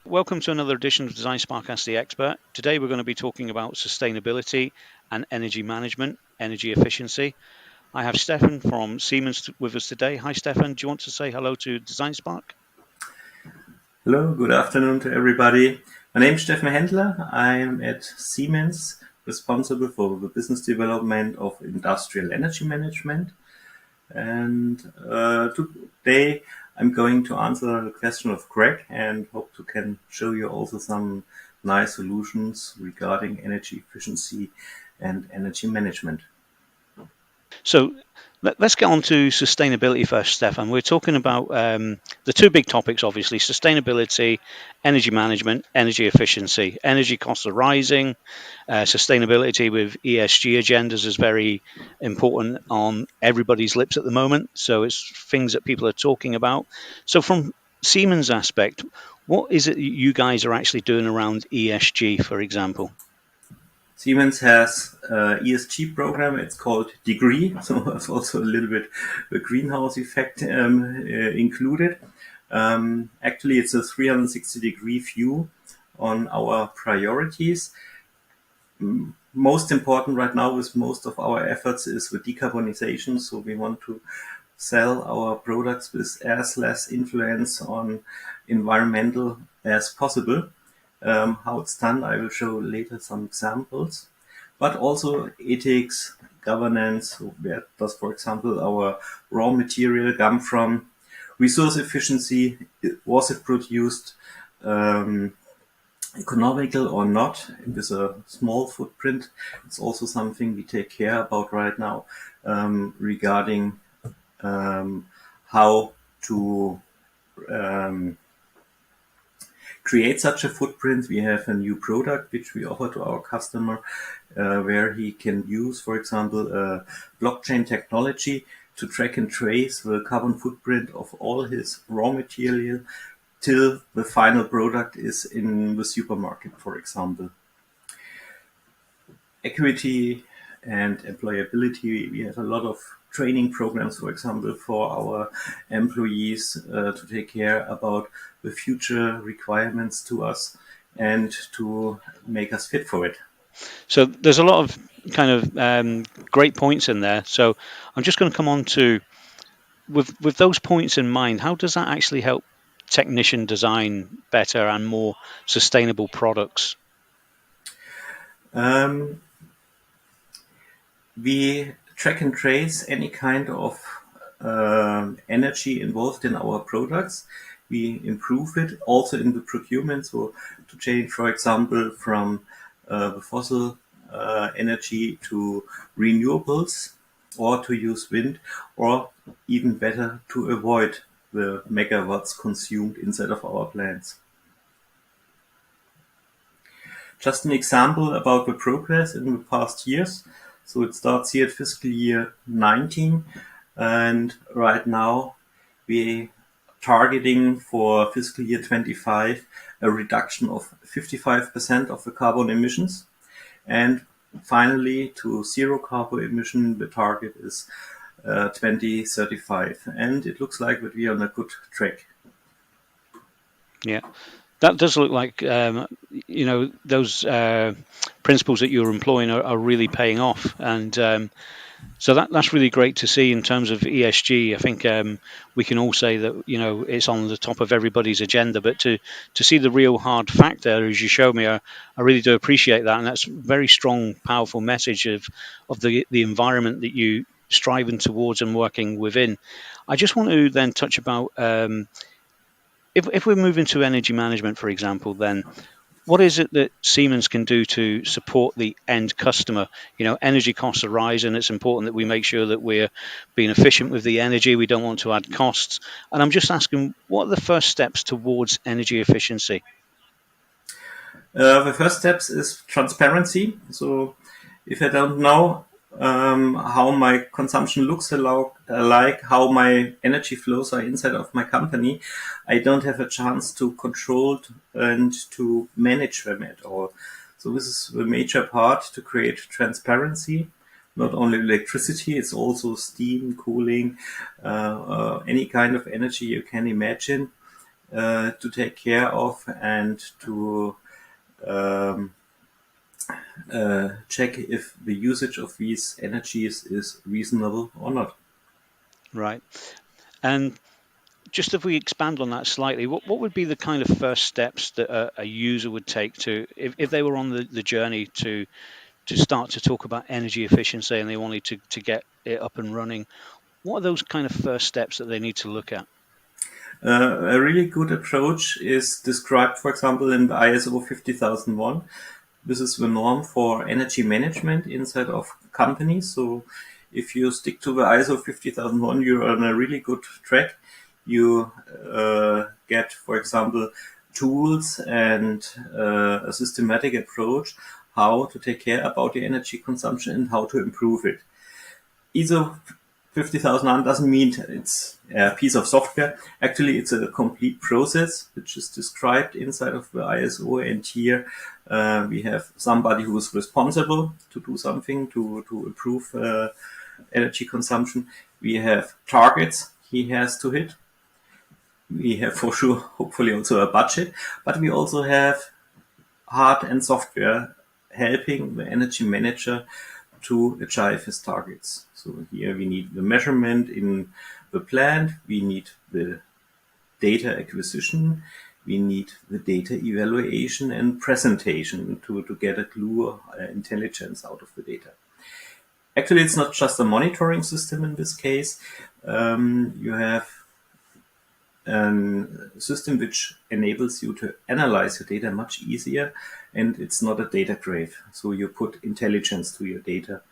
Welcome to another edition of Design Spark Ask the Expert. Today we're going to be talking about sustainability and energy management, energy efficiency. I have Stefan from Siemens with us today. Hi Stefan, do you want to say hello to Design Spark? Hello, good afternoon to everybody. My name is Stefan Händler. I'm at Siemens, responsible for the business development of industrial energy management. And today I'm going to answer the question of Greg and hope to can show you also some nice solutions regarding energy efficiency and energy management. So let's get on to sustainability first, Stefan. We're talking about the two big topics, obviously, sustainability, energy management, energy efficiency. Energy costs are rising. Sustainability with ESG agendas is very important on everybody's lips at the moment. So it's things that people are talking about. So from Siemens' aspect, what is it you guys are actually doing around ESG, for example? Siemens has a ESG program. It's called Degree, so there's also a little bit a greenhouse effect included. Actually, it's a 360-degree view on our priorities. Most important right now with most of our efforts is the decarbonization. So we want to sell our products with as less influence on environmental as possible. How it's done, I will show later some examples. But also ethics, governance, where does, for example, our raw material come from? Resource efficiency, was it produced economical or not, with a small footprint? It's also something we take care about right now regarding how to create such a footprint. We have a new product which we offer to our customer where he can use, for example, blockchain technology to track and trace the carbon footprint of all his raw material till the final product is in the supermarket, for example. Equity and employability. We have a lot of training programs, for example, for our employees to take care about the future requirements to us and to make us fit for it. So there's a lot of kind of great points in there. So I'm just going to come on to with those points in mind. How does that actually help technician design better and more sustainable products? Um, we track and trace any kind of energy involved in our products. We improve it also in the procurement. So to change, for example, from the fossil energy to renewables, or to use wind, or even better, to avoid the megawatts consumed inside of our plants. Just an example about the progress in the past years. So it starts here at fiscal year 19, and right now we targeting for fiscal year 25 a reduction of 55% of the carbon emissions. And finally, to zero carbon emission, the target is 2035. And it looks like that we are on a good track. Yeah, that does look like those principles that you're employing are really paying off, and so that's really great to see in terms of ESG. I think we can all say that it's on the top of everybody's agenda, but to see the real hard fact there, as you showed me, I really do appreciate that, and that's a very strong, powerful message of the environment that you striving towards and working within. I just want to then touch about if we're moving to energy management, for example, then what is it that Siemens can do to support the end customer? Energy costs are rising. It's important that we make sure that we're being efficient with the energy. We don't want to add costs. And I'm just asking, what are the first steps towards energy efficiency? The first steps is transparency. So if I don't know how my consumption looks like, how my energy flows are inside of my company, I don't have a chance to control and to manage them at all. So this is the major part to create transparency. Not only electricity, it's also steam, cooling, any kind of energy you can imagine. to take care of and to um, check if the usage of these energies is reasonable or not. Right. And just if we expand on that slightly, what would be the kind of first steps that a user would take to, if they were on the journey to start to talk about energy efficiency and they wanted to get it up and running? What are those kind of first steps that they need to look at? A really good approach is described, for example, in the ISO 50001. This is the norm for energy management inside of companies. So if you stick to the ISO 50001, you're on a really good track. You get, for example, tools and a systematic approach how to take care about the energy consumption and how to improve it. ISO 50,001 doesn't mean it's a piece of software. Actually, it's a complete process which is described inside of the ISO. And here we have somebody who is responsible to do something to improve energy consumption. We have targets he has to hit. We have for sure, hopefully, also a budget, but we also have hard and software helping the energy manager to achieve his targets. So here we need the measurement in the plant, we need the data acquisition, we need the data evaluation and presentation to get a clue or intelligence out of the data. Actually, it's not just a monitoring system in this case. You have a system which enables you to analyze your data much easier, and it's not a data grave. So you put intelligence to your data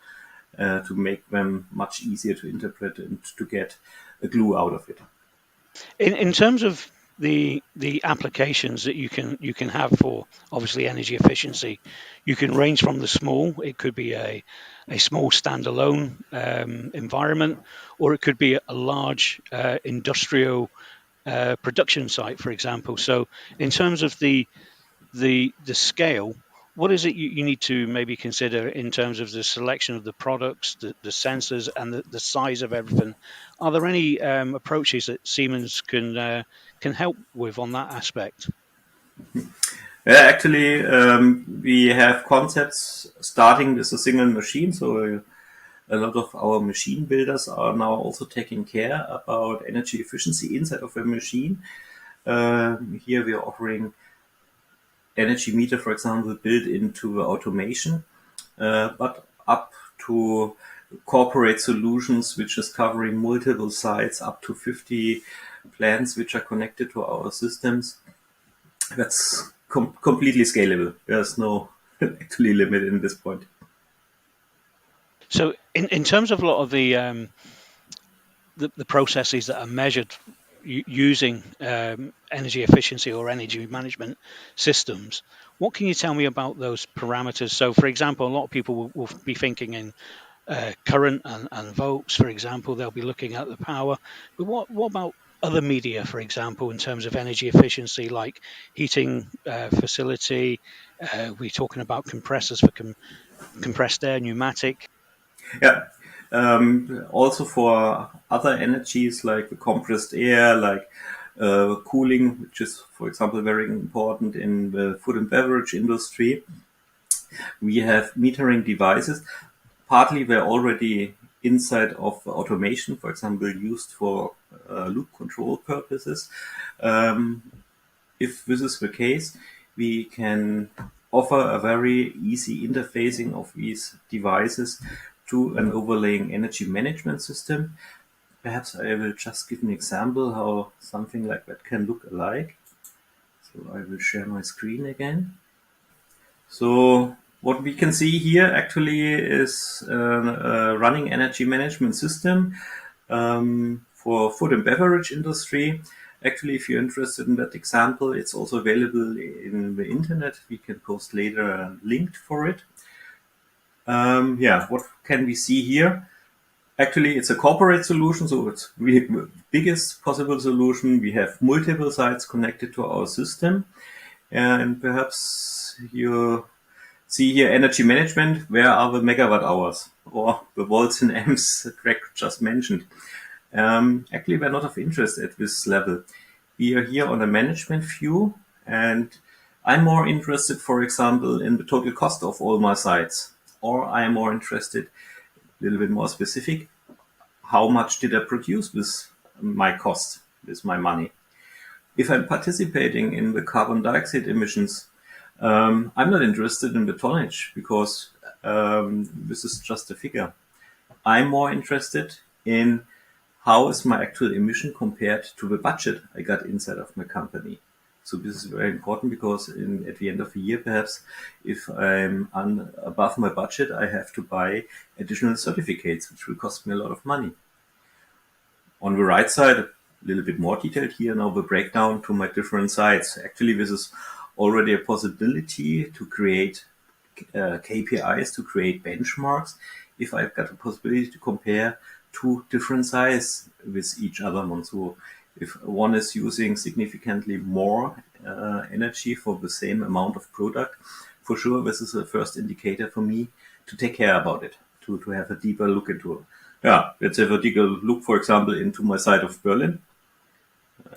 to make them much easier to interpret and to get a clue out of it. In terms of the applications that you can have for obviously energy efficiency, you can range from the small. It could be a small standalone environment, or it could be a large industrial production site, for example. So, in terms of the scale, what is it you need to maybe consider in terms of the selection of the products, the sensors, and the size of everything? Are there any approaches that Siemens can help with on that aspect? Yeah, actually, we have concepts starting with a single machine. So a lot of our machine builders are now also taking care about energy efficiency inside of a machine. Here we are offering energy meter, for example, built into automation, but up to corporate solutions, which is covering multiple sites, up to 50 plants, which are connected to our systems. That's completely scalable. There's no actually limit in this point. So, in terms of a lot of the processes that are measured using energy efficiency or energy management systems, what can you tell me about those parameters? So, for example, a lot of people will be thinking in current and volts, for example. They'll be looking at the power. But what about other media, for example, in terms of energy efficiency, like heating facility? We're talking about compressors for compressed air, pneumatic. Yeah. Also for other energies like the compressed air, like cooling, which is, for example, very important in the food and beverage industry. We have metering devices. Partly they're already inside of automation, for example, used for loop control purposes. Um, if this is the case, we can offer a very easy interfacing of these devices to an overlaying energy management system. Perhaps I will just give an example how something like that can look alike. So I will share my screen again. So what we can see here actually is a running energy management system for food and beverage industry. Actually, if you're interested in that example, it's also available in the internet. We can post later a link for it. Yeah, what can we see here? Actually, it's a corporate solution, so it's the biggest possible solution. We have multiple sites connected to our system. And perhaps you see here energy management. Where are the megawatt hours or the volts and amps Greg just mentioned? Actually, we're not of interest at this level. We are here on a management view, and I'm more interested, for example, in the total cost of all my sites, or I'm more interested, a little bit more specific, how much did I produce with my cost, with my money. If I'm participating in the carbon dioxide emissions, I'm not interested in the tonnage because this is just a figure. I'm more interested in how is my actual emission compared to the budget I got inside of my company. So this is very important because at the end of the year, perhaps if I'm above my budget, I have to buy additional certificates, which will cost me a lot of money. On the right side, a little bit more detailed here now, the breakdown to my different sites. Actually, this is already a possibility to create KPIs, to create benchmarks. If I've got a possibility to compare two different sites with each other one. So if one is using significantly more energy for the same amount of product, for sure, this is the first indicator for me to take care about it, to have a deeper look into it. Yeah, let's have a deeper look, for example, into my site of Berlin.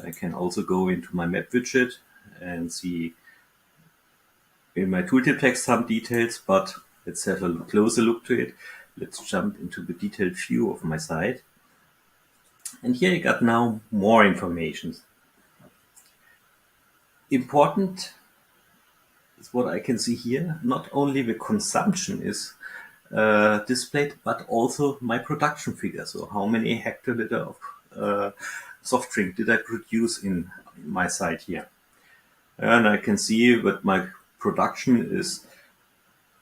I can also go into my map widget and see in my tooltip text some details, but let's have a closer look to it. Let's jump into the detailed view of my site. And here you got now more information. Important is what I can see here. Not only the consumption is displayed, but also my production figure. So how many hectoliter of soft drink did I produce in my site here? And I can see that my production is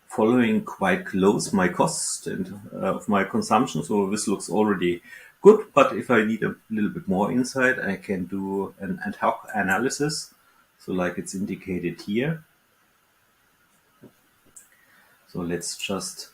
following quite close my cost and of my consumption. So this looks already good. But if I need a little bit more insight, I can do an ad hoc analysis. So like it's indicated here. So let's just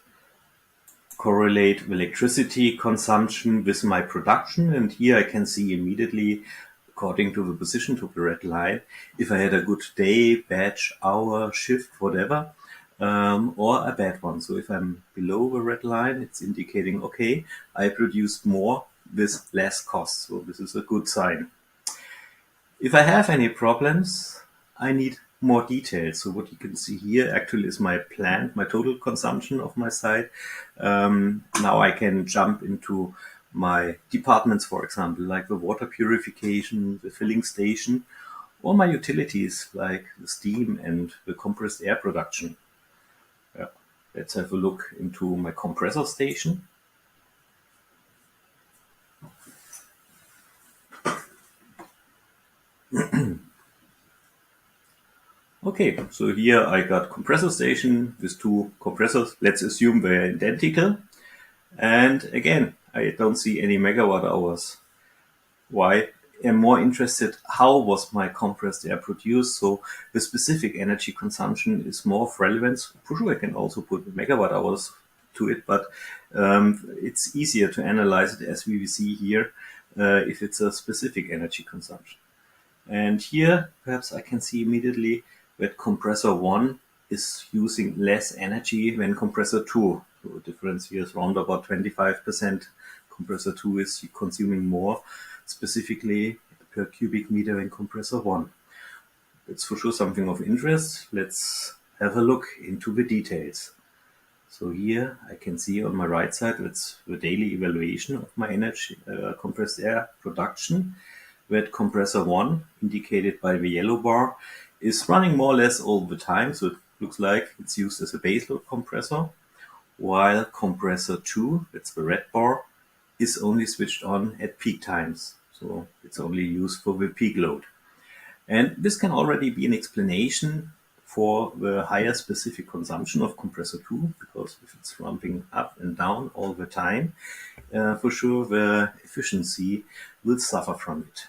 correlate electricity consumption with my production. And here I can see immediately, according to the position to the red line, if I had a good day, batch, hour, shift, whatever, or a bad one. So if I'm below the red line, it's indicating, okay, I produced more with less cost. So this is a good sign. If I have any problems, I need more details. So what you can see here actually is my plant, my total consumption of my site. Now I can jump into my departments, for example, like the water purification, the filling station, or my utilities like the steam and the compressed air production. Yeah. Let's have a look into my compressor station. Okay, so here I got compressor station with two compressors. Let's assume they're identical. And again, I don't see any megawatt hours. Why? I'm more interested how was my compressed air produced. So the specific energy consumption is more of relevance. For sure, I can also put megawatt hours to it, but it's easier to analyze it as we will see here if it's a specific energy consumption. And here, perhaps I can see immediately that compressor 1 is using less energy than compressor 2. So the difference here is around about 25%. Compressor 2 is consuming more, specifically per cubic meter than compressor 1. It's for sure something of interest. Let's have a look into the details. So here I can see on my right side, it's the daily evaluation of my energy compressed air production. That compressor 1, indicated by the yellow bar, is running more or less all the time. So it looks like it's used as a baseload compressor, while compressor 2, that's the red bar, is only switched on at peak times. So it's only used for the peak load. And this can already be an explanation for the higher specific consumption of compressor 2, because if it's ramping up and down all the time, for sure the efficiency will suffer from it.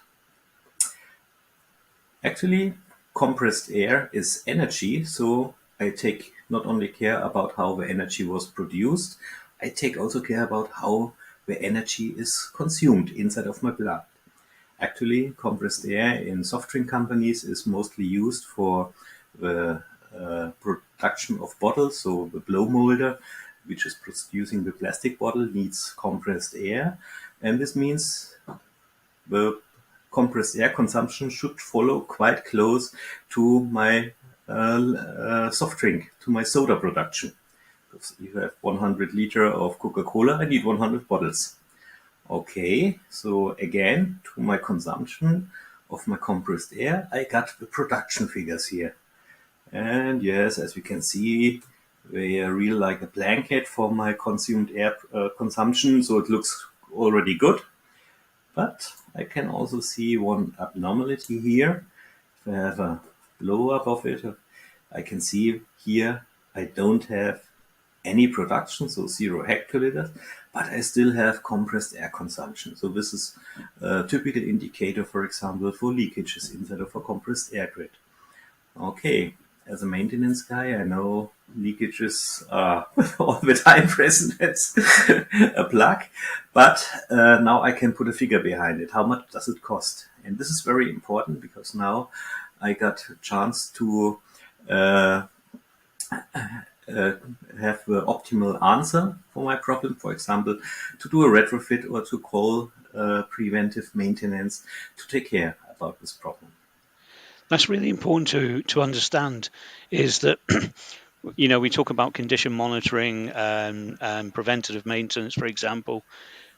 Actually, compressed air is energy, so I take not only care about how the energy was produced, I take also care about how the energy is consumed inside of my blood. Actually, compressed air in soft drink companies is mostly used for the production of bottles. So the blow molder, which is producing the plastic bottle, needs compressed air. And this means the compressed air consumption should follow quite close to my soft drink, to my soda production. If you have 100 liter of Coca-Cola, I need 100 bottles. Okay, so again, to my consumption of my compressed air, I got the production figures here. And yes, as we can see, they are real like a blanket for my consumed air consumption, so it looks already good. But I can also see one abnormality here. If I have a blow up of it, I can see here I don't have any production, so 0 hectoliters, but I still have compressed air consumption. So this is a typical indicator, for example, for leakages inside of a compressed air grid. Okay, as a maintenance guy, I know leakages are all the time present. It's a plug, but now I can put a figure behind it. How much does it cost? And this is very important because now I got a chance to uh, have the optimal answer for my problem. For example, to do a retrofit or to call preventive maintenance to take care about this problem. That's really important to understand. Is that we talk about condition monitoring and preventative maintenance, for example.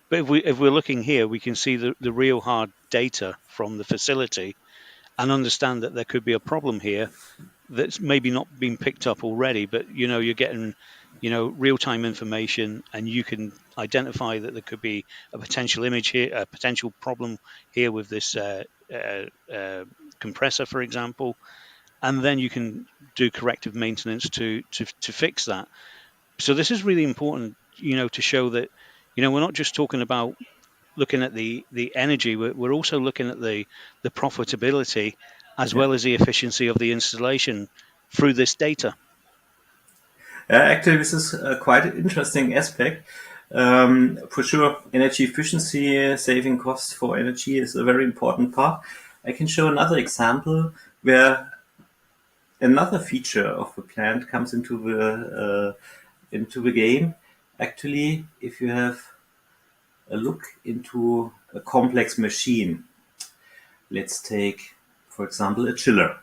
But if we're looking here, we can see the real hard data from the facility and understand that there could be a problem here that's maybe not been picked up already. But you're getting real time information, and you can identify that there could be a potential image here, a potential problem here with this compressor, for example, and then you can do corrective maintenance to fix that. So this is really important, to show that we're not just talking about looking at the energy, we're also looking at the profitability as Yeah. well as the efficiency of the installation through this data. Actually, this is quite an interesting aspect. For sure, energy efficiency, saving costs for energy is a very important part. I can show another example where another feature of the plant comes into the game. Actually, if you have a look into a complex machine, let's take, for example, a chiller.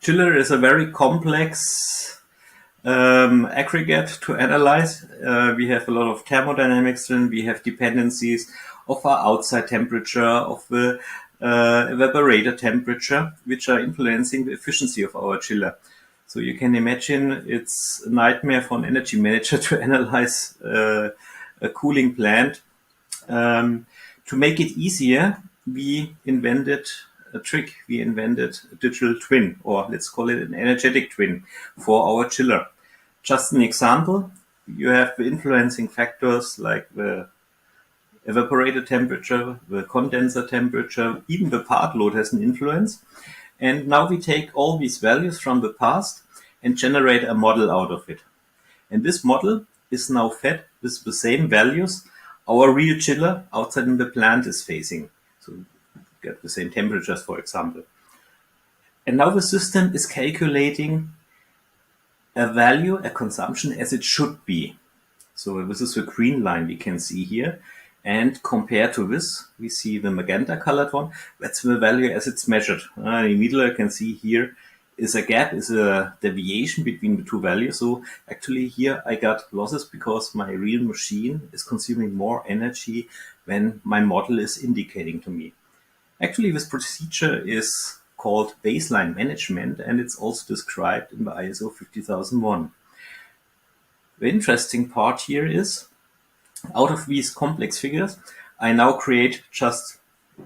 Chiller is a very complex aggregate to analyze. We have a lot of thermodynamics in. We have dependencies of our outside temperature, of the evaporator temperature, which are influencing the efficiency of our chiller. So you can imagine it's a nightmare for an energy manager to analyze a cooling plant. To make it easier, we invented a trick. We invented a digital twin, or let's call it an energetic twin for our chiller. Just an example, you have the influencing factors like the evaporator temperature, the condenser temperature, even the part load has an influence. And now we take all these values from the past and generate a model out of it. And this model is now fed with the same values our real chiller outside in the plant is facing. So get the same temperatures, for example. And now the system is calculating a value, a consumption as it should be. So this is the green line we can see here. And compared to this, we see the magenta colored one. That's the value as it's measured. In the middle, you can see here is a gap, is a deviation between the two values. So actually here I got losses because my real machine is consuming more energy than my model is indicating to me. Actually, this procedure is called baseline management, and it's also described in the ISO 50001. The interesting part here is, out of these complex figures, I now create just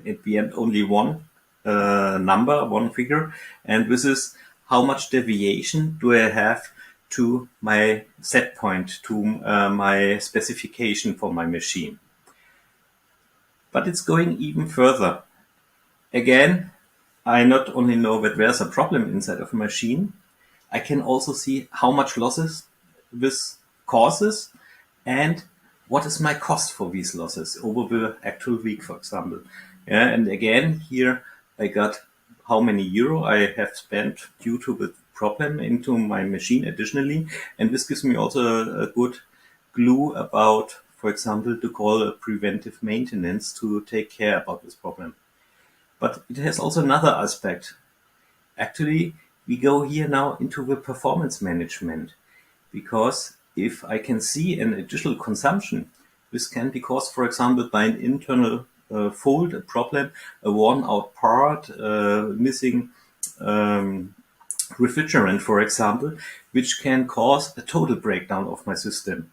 at the end only one number, one figure, and this is how much deviation do I have to my set point, to my specification for my machine. But it's going even further. Again, I not only know that there's a problem inside of a machine, I can also see how much losses this causes and what is my cost for these losses over the actual week, for example. Yeah, and again, here I got how many euro I have spent due to the problem into my machine additionally. And this gives me also a good clue about, for example, to call a preventive maintenance to take care about this problem. But it has also another aspect. Actually, we go here now into the performance management, because if I can see an additional consumption, this can be caused, for example, by an internal fault, a problem, a worn out part, missing um, refrigerant, for example, which can cause a total breakdown of my system.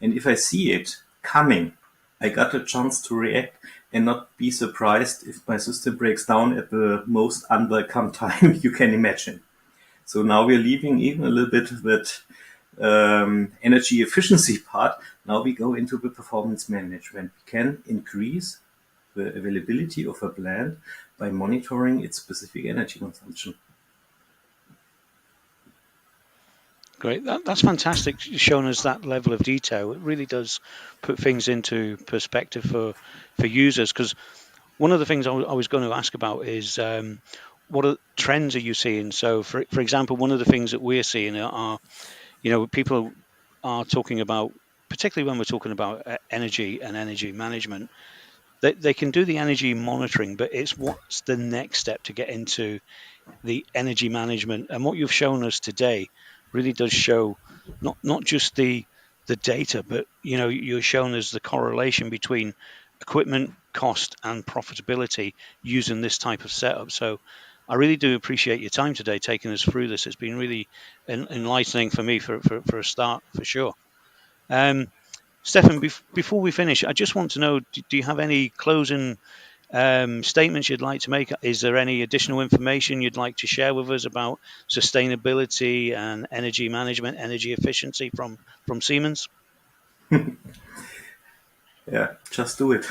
And if I see it coming, I got a chance to react and not be surprised if my system breaks down at the most unwelcome time you can imagine. So now we're leaving even a little bit that energy efficiency part. Now we go into the performance management. We can increase the availability of a plant by monitoring its specific energy consumption. Great. That's fantastic, showing us that level of detail. It really does put things into perspective for users. Because one of the things I was going to ask about is what are trends are you seeing? So, for example, one of the things that we're seeing are, people are talking about, particularly when we're talking about energy and energy management, they can do the energy monitoring, but it's what's the next step to get into the energy management. And what you've shown us today really does show not just the data, but you're showing us the correlation between equipment cost and profitability using this type of setup. So I really do appreciate your time today taking us through this. It's been really enlightening for me for a start, for sure. um, Stefan, before we finish, I just want to know, do you have any closing statements you'd like to make? Is there any additional information you'd like to share with us about sustainability and energy management, energy efficiency from Siemens? Yeah, just do it.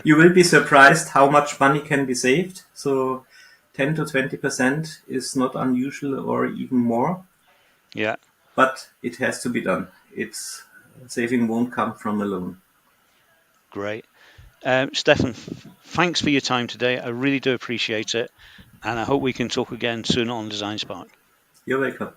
You will be surprised how much money can be saved. So 10 to 20% is not unusual or even more, Yeah, but it has to be done. It's saving won't come from alone. great. Stefan, thanks for your time today. I really do appreciate it. And I hope we can talk again soon on Design Spark. You're welcome.